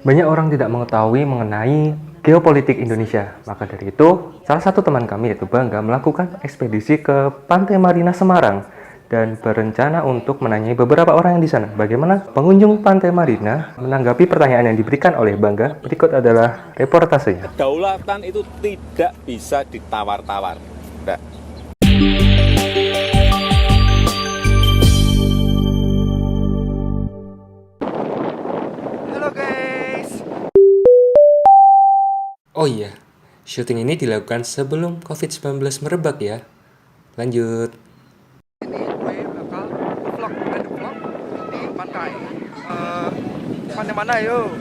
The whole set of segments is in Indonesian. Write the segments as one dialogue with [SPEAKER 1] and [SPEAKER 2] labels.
[SPEAKER 1] Banyak orang tidak mengetahui mengenai geopolitik Indonesia. Maka dari itu, salah satu teman kami yaitu Bangga melakukan ekspedisi ke Pantai Marina Semarang dan berencana untuk menanyai beberapa orang yang di sana. Bagaimana pengunjung Pantai Marina menanggapi pertanyaan yang diberikan oleh Bangga? Berikut adalah reportasenya.
[SPEAKER 2] Kedaulatan itu tidak bisa ditawar-tawar. Tidak.
[SPEAKER 3] Halo guys.
[SPEAKER 1] Oh iya, syuting ini dilakukan sebelum COVID-19 merebak ya. Lanjut.
[SPEAKER 3] Ini gue bakal vlog di pantai. Pantai mana yo?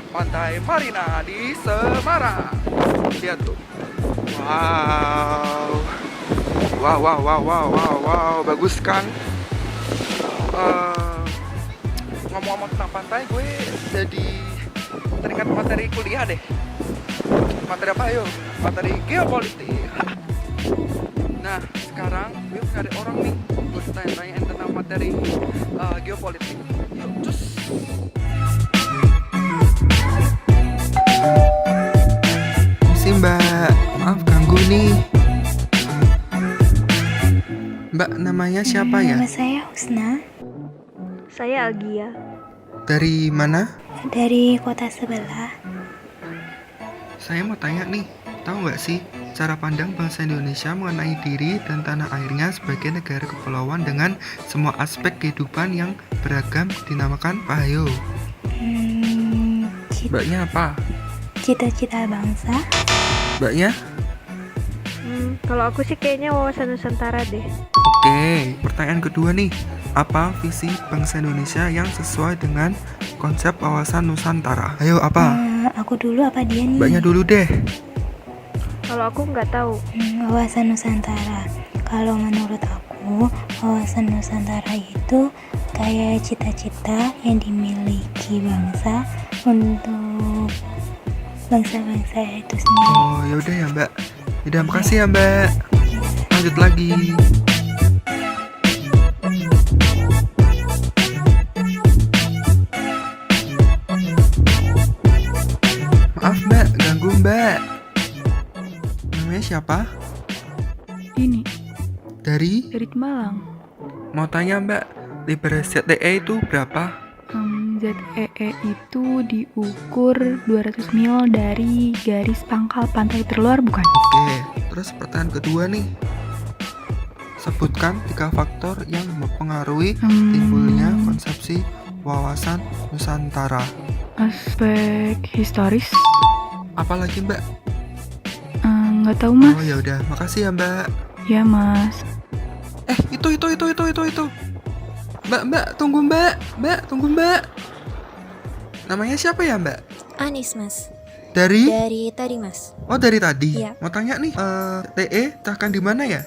[SPEAKER 3] Pantai Marina di Semarang. Lihat tuh. Wow, bagus kan? Ngomong-ngomong tentang pantai, gue jadi teringat materi kuliah deh. Materi apa yo? Materi geopolitik. Nah, sekarang gue cari orang nih buat tanya-tanyain tentang materi geopolitik. Yuk, cus. Si Mbak, maaf ganggu nih. Mbak, namanya siapa ya?
[SPEAKER 4] Nama saya Husna.
[SPEAKER 5] Saya Agia.
[SPEAKER 3] Dari mana?
[SPEAKER 4] Dari kota sebelah.
[SPEAKER 3] Saya mau tanya nih, tahu nggak sih cara pandang bangsa Indonesia mengenai diri dan tanah airnya sebagai negara kepulauan dengan semua aspek kehidupan yang beragam dinamakan apa? Ayo. Mbaknya apa?
[SPEAKER 4] Cita-cita bangsa.
[SPEAKER 3] Mbaknya?
[SPEAKER 5] Kalau aku sih kayaknya wawasan Nusantara deh.
[SPEAKER 3] Oke, pertanyaan kedua nih. Apa visi bangsa Indonesia yang sesuai dengan konsep wawasan Nusantara? Ayo, apa?
[SPEAKER 4] Aku dulu apa dia nih?
[SPEAKER 3] Mbaknya dulu deh.
[SPEAKER 5] Kalau aku nggak tahu.
[SPEAKER 4] Wawasan Nusantara. Kalau menurut aku, wawasan Nusantara itu kayak cita-cita yang dimiliki bangsa untuk bangsa-bangsa itu sendiri.
[SPEAKER 3] Oh, yaudah ya Mbak. Yaudah, makasih ya Mbak. Lanjut lagi. Maaf Mbak, ganggu Mbak. Namanya siapa?
[SPEAKER 6] Ini
[SPEAKER 3] Dari?
[SPEAKER 6] dari Malang.
[SPEAKER 3] Mau tanya Mbak, liberasi ZTE itu berapa?
[SPEAKER 6] ZEE itu diukur 200 mil dari garis pangkal pantai terluar, bukan?
[SPEAKER 3] Oke, terus pertanyaan kedua nih. Sebutkan 3 faktor yang mempengaruhi timbulnya konsepsi wawasan Nusantara.
[SPEAKER 6] Aspek historis.
[SPEAKER 3] Apalagi Mbak?
[SPEAKER 6] Nggak tahu mas.
[SPEAKER 3] Oh ya udah, makasih ya Mbak.
[SPEAKER 6] Ya mas.
[SPEAKER 3] Itu. Mbak, tunggu Mbak. Namanya siapa ya Mbak?
[SPEAKER 7] Anis mas.
[SPEAKER 3] Dari?
[SPEAKER 7] Dari tadi mas.
[SPEAKER 3] Oh dari tadi.
[SPEAKER 7] Iya.
[SPEAKER 3] Mau tanya nih, TE tahkan di mana ya?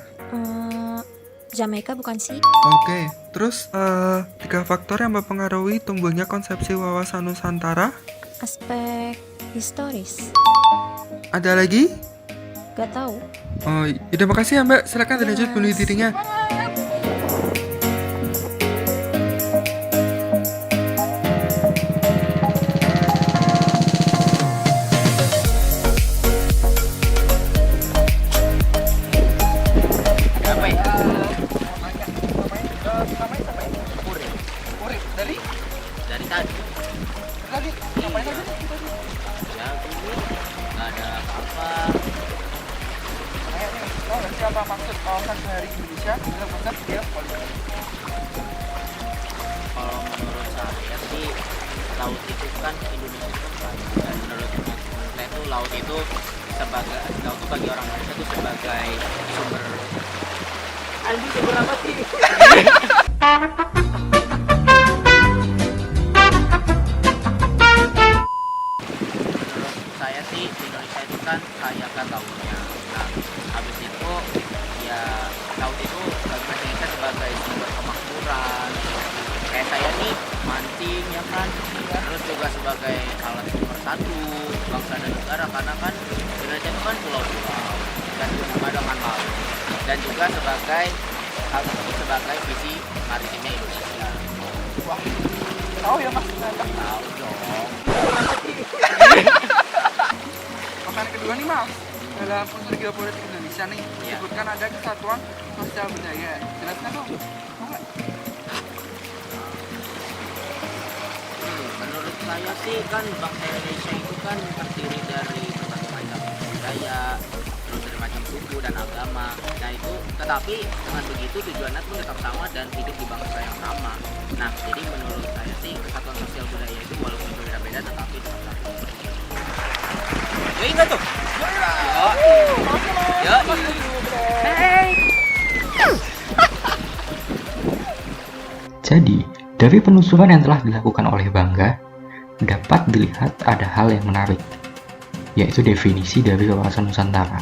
[SPEAKER 7] Jamaika bukan sih?
[SPEAKER 3] Oke, terus 3 faktor yang mempengaruhi tumbuhnya konsepsi wawasan Nusantara.
[SPEAKER 7] Aspek historis.
[SPEAKER 3] Ada lagi?
[SPEAKER 7] Gak tahu.
[SPEAKER 3] Oh, yaudah makasih ya Mbak. Silakan dilanjut bunuh dirinya.
[SPEAKER 8] Dari tadi
[SPEAKER 3] Ngapain aja?
[SPEAKER 8] ya dulu nggak ada apa-apa.
[SPEAKER 3] Tahu nggak siapa maksud kawasan sehari Indonesia dalam konsep geopolitik?
[SPEAKER 8] Kalau menurut saya sih laut itu kan Indonesia itu kan, dan menurut saya itu laut itu bagi orang Indonesia itu sebagai sumber.
[SPEAKER 5] Aldi sumber apa sih?
[SPEAKER 8] Menurut saya sih Indonesia itu kan kaya kan lautnya. Nah, habis itu ya laut itu bagi Indonesia sebagai sumber kemakmuran. Kayak saya nih mancing ya kan, terus juga sebagai alat pemersatu bangsa dan negara, karena kan Indonesia itu kan pulau-pulau dan bersama dengan laut, dan juga sebagai visi maritimnya Indonesia.
[SPEAKER 3] Tahu ya Mas?
[SPEAKER 8] Tahu dong.
[SPEAKER 3] unsur geopolitik Indonesia nih, disebutkan ada kesatuan sosial budaya. Jelaskan dong. Mau nggak?
[SPEAKER 8] Menurut saya sih kan bangsa Indonesia itu kan terdiri dari berbagai macam budaya, terus dari macam suku dan agama. Nah itu, tetapi dengan begitu tujuannya pun tetap sama dan hidup di bangsa yang sama. Nah jadi menurut saya sih kesatuan sosial budaya itu walaupun berbeda-beda tetapi tetap satu. Ya enggak tuh? Ya.
[SPEAKER 1] Jadi, dari penelusuran yang telah dilakukan oleh Bangga, dapat dilihat ada hal yang menarik, yaitu definisi dari wawasan Nusantara.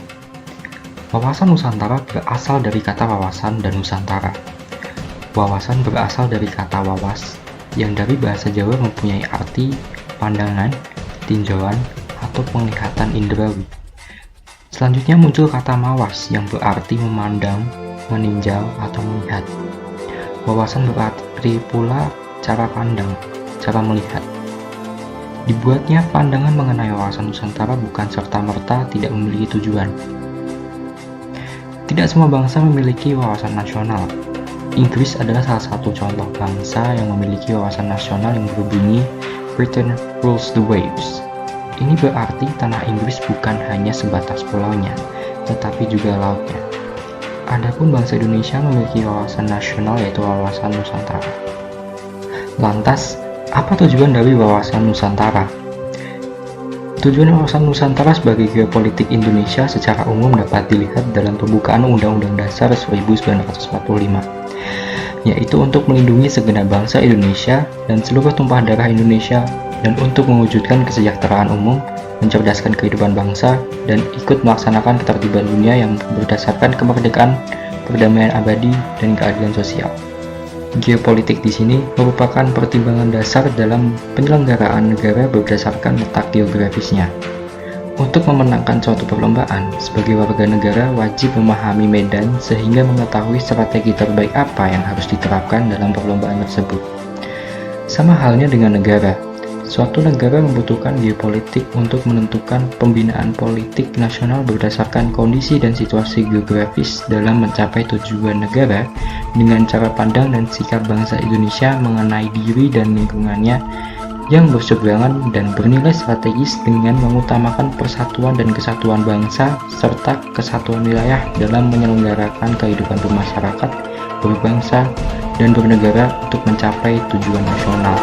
[SPEAKER 1] Wawasan Nusantara berasal dari kata wawasan dan Nusantara. Wawasan berasal dari kata wawas, yang dari bahasa Jawa mempunyai arti pandangan, tinjauan, atau penglihatan indrawi. Selanjutnya muncul kata mawas yang berarti memandang, meninjau, atau melihat. Wawasan berarti pula cara pandang, cara melihat. Dibuatnya pandangan mengenai wawasan Nusantara bukan serta-merta tidak memiliki tujuan. Tidak semua bangsa memiliki wawasan nasional. Inggris adalah salah satu contoh bangsa yang memiliki wawasan nasional yang berbunyi Britain rules the waves. Ini berarti tanah Inggris bukan hanya sebatas pulaunya, tetapi juga lautnya. Adapun bangsa Indonesia memiliki wawasan nasional yaitu wawasan Nusantara. Lantas, apa tujuan dari wawasan Nusantara? Tujuan wawasan Nusantara sebagai geopolitik Indonesia secara umum dapat dilihat dalam pembukaan Undang-Undang Dasar 1945, yaitu untuk melindungi segenap bangsa Indonesia dan seluruh tumpah darah Indonesia dan untuk mewujudkan kesejahteraan umum, mencerdaskan kehidupan bangsa, dan ikut melaksanakan ketertiban dunia yang berdasarkan kemerdekaan, perdamaian abadi, dan keadilan sosial. Geopolitik di sini merupakan pertimbangan dasar dalam penyelenggaraan negara berdasarkan letak geografisnya. Untuk memenangkan suatu perlombaan, sebagai warga negara wajib memahami medan sehingga mengetahui strategi terbaik apa yang harus diterapkan dalam perlombaan tersebut. Sama halnya dengan negara. Suatu negara membutuhkan geopolitik untuk menentukan pembinaan politik nasional berdasarkan kondisi dan situasi geografis dalam mencapai tujuan negara dengan cara pandang dan sikap bangsa Indonesia mengenai diri dan lingkungannya yang berseberangan dan bernilai strategis dengan mengutamakan persatuan dan kesatuan bangsa serta kesatuan wilayah dalam menyelenggarakan kehidupan bermasyarakat, berbangsa, dan bernegara untuk mencapai tujuan nasional.